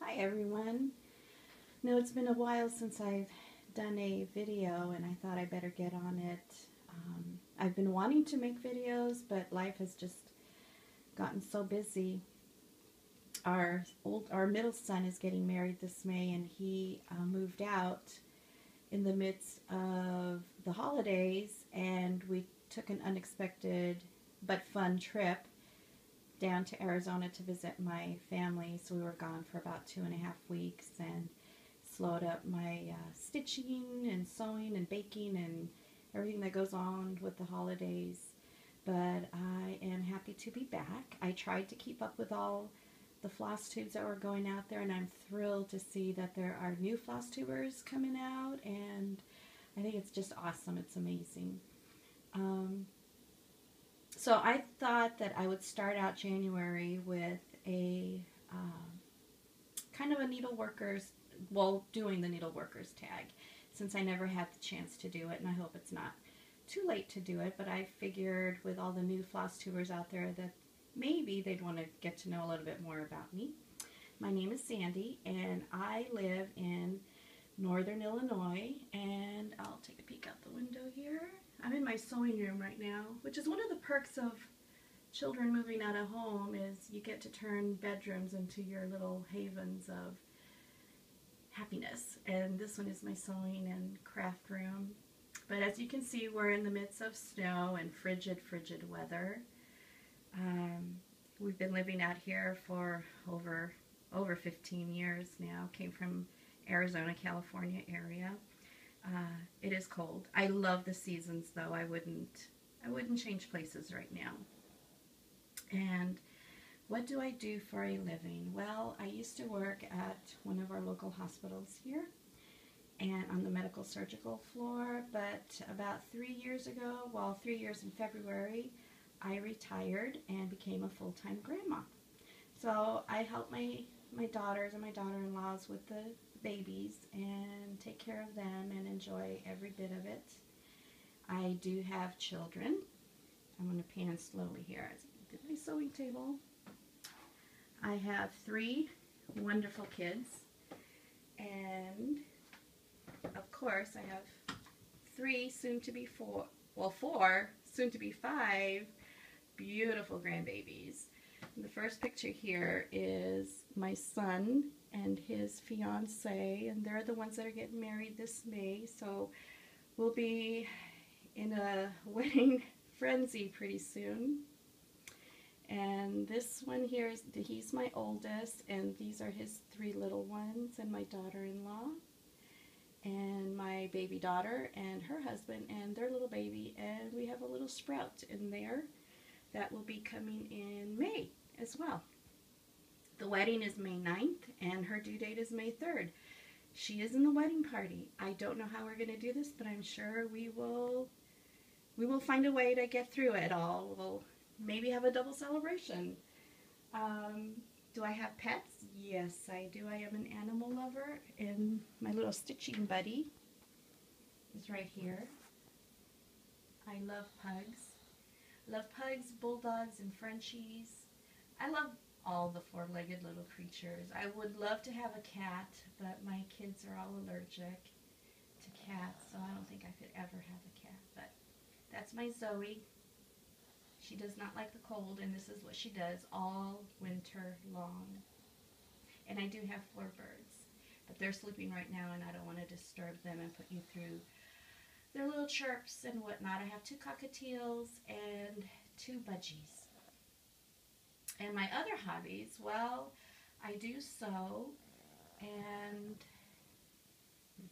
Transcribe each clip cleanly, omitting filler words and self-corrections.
Hi everyone. No, it's been a while since I've done a video and I thought I better get on it. I've been wanting to make videos, but life has just gotten so busy. Our middle son is getting married this May, and he moved out in the midst of the holidays, and we took an unexpected but fun trip down to Arizona to visit my family. So we were gone for about 2.5 weeks and slowed up my stitching and sewing and baking and everything that goes on with the holidays. But I am happy to be back. I tried to keep up with all the floss tubes that were going out there, and I'm thrilled to see that there are new floss tubers coming out, and I think it's just awesome. It's amazing. So I thought that I would start out January with a kind of a doing the needleworkers tag, since I never had the chance to do it, and I hope it's not too late to do it, but I figured with all the new floss tubers out there that maybe they'd want to get to know a little bit more about me. My name is Sandy, and I live in Northern Illinois, and I'll take a peek out the window here. I'm in my sewing room right now, which is one of the perks of children moving out of home, is you get to turn bedrooms into your little havens of happiness. And this one is my sewing and craft room. But as you can see, we're in the midst of snow and frigid weather. We've been living out here for over 15 years now. Came from Arizona, California area. It is cold. I love the seasons, though. I wouldn't change places right now. And what do I do for a living? Well, I used to work at one of our local hospitals here and on the medical surgical floor, but about 3 years ago, 3 years in February, I retired and became a full-time grandma. So I help my daughters and my daughter-in-laws with the babies and take care of them and enjoy every bit of it. I do have children. I'm going to pan slowly here as I get my sewing table. I have 3 wonderful kids, and of course I have 4, soon to be 5 beautiful grandbabies. And the first picture here is my son and his fiance, and they're the ones that are getting married this May, so we'll be in a wedding frenzy pretty soon. And this one here he's my oldest, and these are his 3 little ones, and my daughter-in-law, and my baby daughter and her husband and their little baby, and we have a little sprout in there that will be coming in May as well. The wedding is May 9th, and her due date is May 3rd. She is in the wedding party. I don't know how we're going to do this, but I'm sure we will find a way to get through it all. We'll maybe have a double celebration. Do I have pets? Yes, I do. I am an animal lover, and my little stitching buddy is right here. I love pugs. Love pugs, bulldogs, and Frenchies. I love all the 4-legged little creatures. I would love to have a cat, but my kids are all allergic to cats, so I don't think I could ever have a cat. But that's my Zoe. She does not like the cold, and this is what she does all winter long. And I do have 4 birds, but they're sleeping right now, and I don't want to disturb them and put you through their little chirps and whatnot. I have 2 cockatiels and 2 budgies. And my other hobbies, well, I do sew, and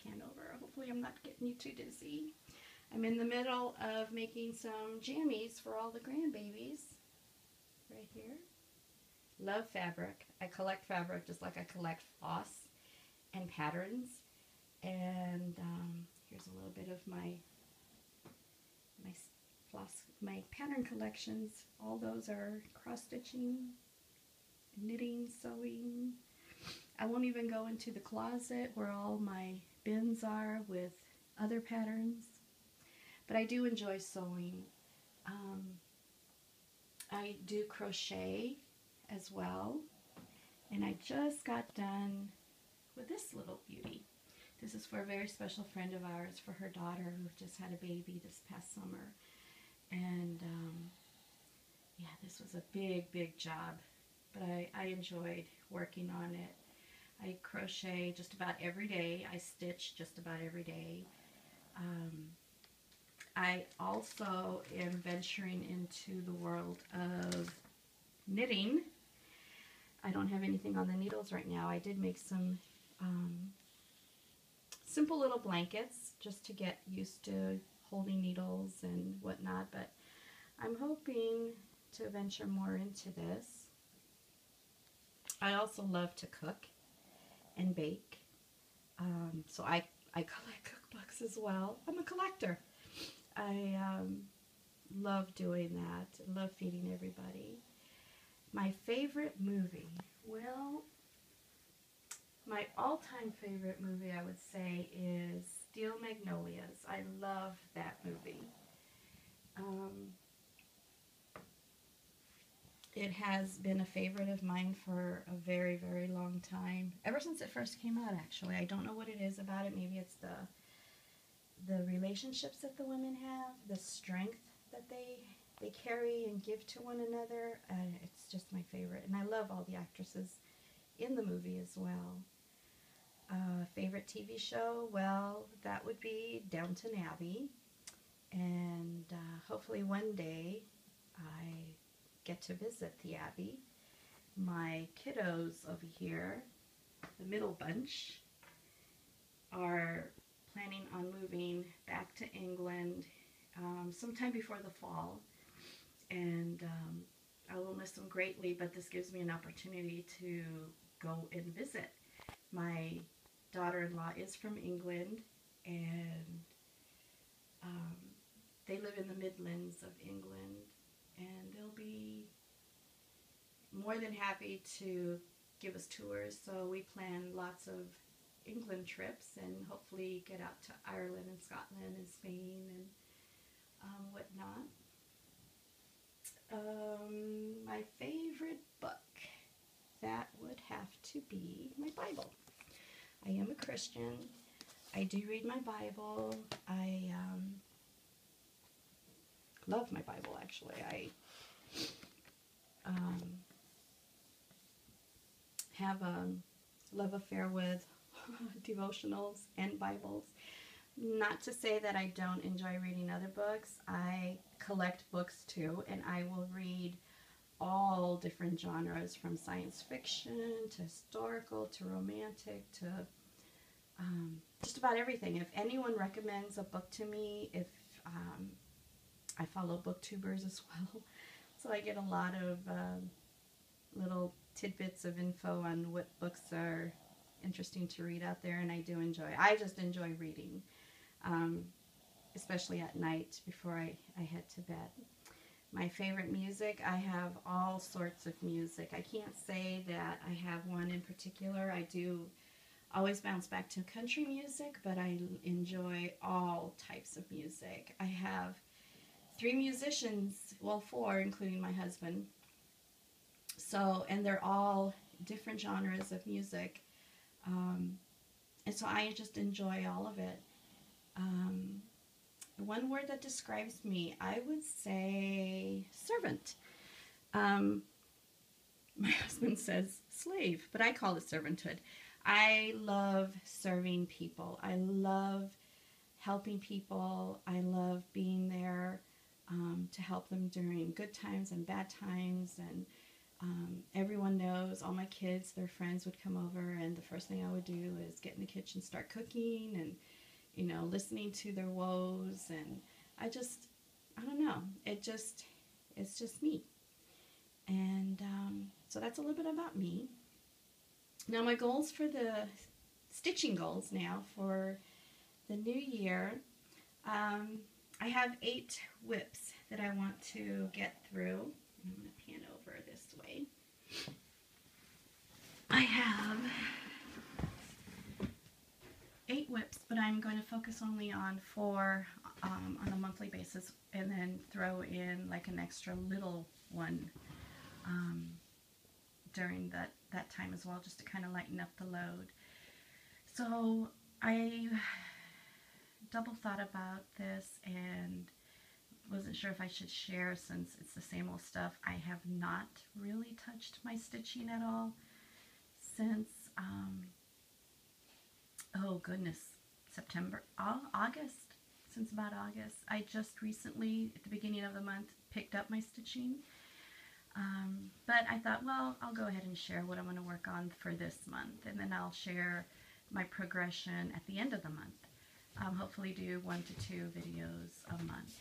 pan over. Hopefully I'm not getting you too dizzy. I'm in the middle of making some jammies for all the grandbabies right here. Love fabric. I collect fabric just like I collect floss and patterns. And here's a little bit of my pattern collections. All those are cross-stitching, knitting, sewing. I won't even go into the closet where all my bins are with other patterns. But I do enjoy sewing. I do crochet as well, And I just got done with this little beauty. This is for a very special friend of ours, for her daughter who just had a baby this past summer. And yeah, this was a big, big job, but I enjoyed working on it. I crochet just about every day. I stitch just about every day. I also am venturing into the world of knitting. I don't have anything on the needles right now. I did make some simple little blankets just to get used to holding needles and whatnot, but I'm hoping to venture more into this. I also love to cook and bake, so I collect cookbooks as well. I'm a collector. I love doing that. I love feeding everybody. My favorite movie, well, my all-time favorite movie, I would say, is Steel Magnolias. I love that movie. It has been a favorite of mine for a very, very long time. Ever since it first came out, actually. I don't know what it is about it. Maybe it's the relationships that the women have, the strength that they carry and give to one another. It's just my favorite. And I love all the actresses in the movie as well. Favorite TV show? Well, that would be Downton Abbey. And hopefully one day I get to visit the Abbey. My kiddos over here, the middle bunch, are planning on moving back to England sometime before the fall, and I will miss them greatly, but this gives me an opportunity to go and visit. My daughter-in-law is from England, and they live in the Midlands of England, and they'll be more than happy to give us tours. So we plan lots of England trips and hopefully get out to Ireland and Scotland and Spain and whatnot. My favorite book, that would have to be my Bible. I am a Christian. I do read my Bible. I love my Bible, actually. I have a love affair with devotionals and Bibles. Not to say that I don't enjoy reading other books. I collect books too, and I will read all different genres, from science fiction to historical to romantic to just about everything. If anyone recommends a book to me, if I follow booktubers as well, so I get a lot of little tidbits of info on what books are interesting to read out there, and I just enjoy reading, especially at night before I head to bed. My favorite music, I have all sorts of music. I can't say that I have one in particular. I do always bounce back to country music, but I enjoy all types of music. I have 3 musicians, well 4, including my husband. So, and they're all different genres of music. And so I just enjoy all of it. One word that describes me, I would say servant. My husband says slave, but I call it servanthood. I love serving people. I love helping people. I love being there to help them during good times and bad times. And everyone knows, all my kids, their friends would come over, and the first thing I would do is get in the kitchen, start cooking, and listening to their woes. And I don't know, it's just me. And so that's a little bit about me. Now my goals for the stitching goals now for the new year, I have 8 whips that I want to get through. I'm going to pan over this way. I have 8 whips, but I'm going to focus only on 4 on a monthly basis, and then throw in like an extra little one during that time as well, just to kind of lighten up the load. So I double thought about this and wasn't sure if I should share, since it's the same old stuff. I have not really touched my stitching at all since, oh goodness, August. Since about August. I just recently, at the beginning of the month, picked up my stitching. But I thought, well, I'll go ahead and share what I'm going to work on for this month, and then I'll share my progression at the end of the month. Hopefully do 1 to 2 videos a month.